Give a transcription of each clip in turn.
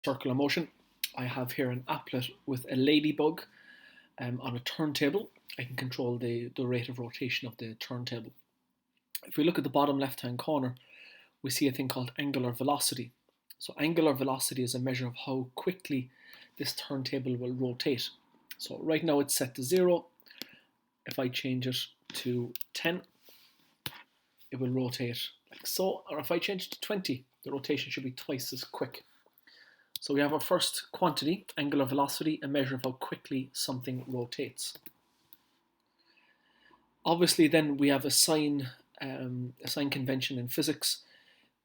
circular motion. I have here an applet with a ladybug on a turntable. I can control the rate of rotation of the turntable. If we look at the bottom left hand corner, we see a thing called angular velocity. So angular velocity is a measure of how quickly this turntable will rotate. So right now it's set to 0. If I change it to 10, it will rotate like so. Or if I change it to 20, the rotation should be twice as quick. So we have our first quantity, angular velocity, a measure of how quickly something rotates. Obviously then we have a sign convention in physics.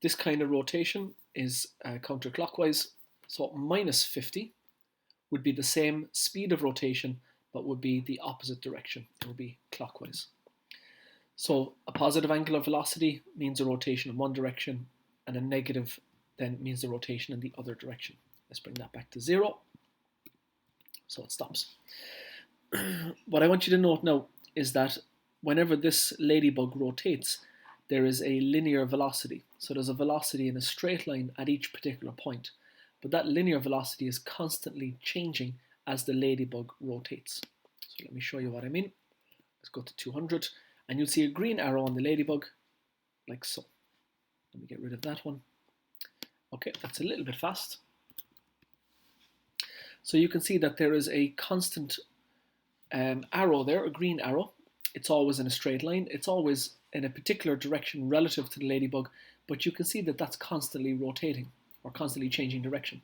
This kind of rotation is counterclockwise. So minus 50 would be the same speed of rotation, but would be the opposite direction. It would be clockwise. So a positive angular velocity means a rotation in one direction, and a negative then means the rotation in the other direction. Let's bring that back to 0. So it stops. What I want you to note now is that whenever this ladybug rotates, there is a linear velocity. So there's a velocity in a straight line at each particular point. But that linear velocity is constantly changing as the ladybug rotates. So let me show you what I mean. Let's go to 200, and you'll see a green arrow on the ladybug, like so. Let me get rid of that one. Okay, that's a little bit fast. So you can see that there is a constant arrow there, a green arrow. It's always in a straight line. It's always in a particular direction relative to the ladybug, but you can see that that's constantly rotating or constantly changing direction.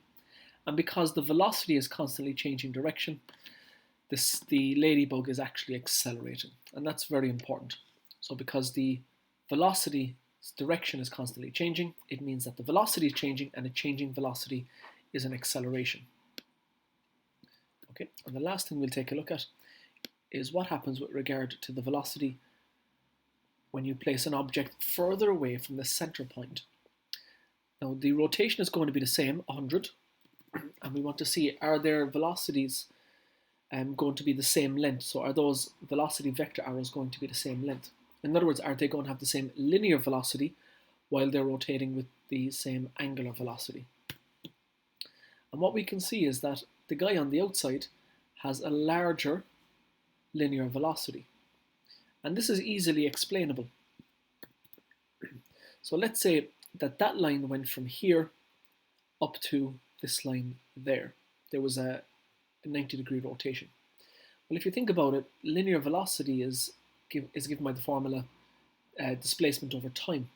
And because the velocity is constantly changing direction, the ladybug is actually accelerating, and that's very important. So because the velocity's direction is constantly changing, it means that the velocity is changing, and a changing velocity is an acceleration. Okay, and the last thing we'll take a look at is what happens with regard to the velocity when you place an object further away from the center point. Now the rotation is going to be the same, 100, and we want to see, are their velocities going to be the same length? So are those velocity vector arrows going to be the same length? In other words, are they going to have the same linear velocity while they're rotating with the same angular velocity? And what we can see is that the guy on the outside has a larger linear velocity. And this is easily explainable. So let's say that line went from here up to this line there. There was a 90-degree rotation. Well, if you think about it, linear velocity is given by the formula displacement over time.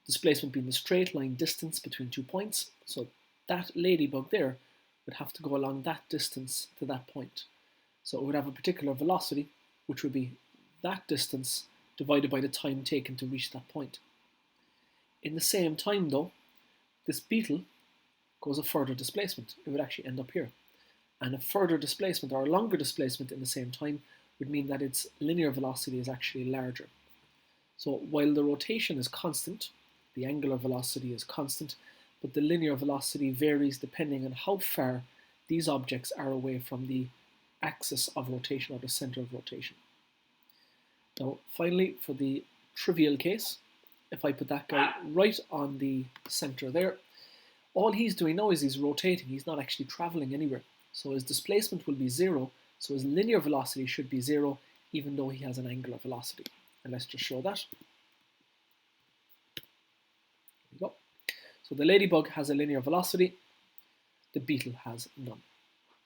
Displacement being the straight line distance between 2 points. So that ladybug there would have to go along that distance to that point. So it would have a particular velocity, which would be that distance divided by the time taken to reach that point. In the same time though, this beetle goes a further displacement. It would actually end up here. And a further displacement or a longer displacement in the same time would mean that its linear velocity is actually larger. So while the rotation is constant, the angular velocity is constant, but the linear velocity varies depending on how far these objects are away from the axis of rotation or the center of rotation. Now finally, for the trivial case, if I put that guy right on the center there, all he's doing now is he's rotating. He's not actually traveling anywhere. So his displacement will be 0, so his linear velocity should be 0, even though he has an angular velocity. And let's just show that. There we go. So the ladybug has a linear velocity, the beetle has none.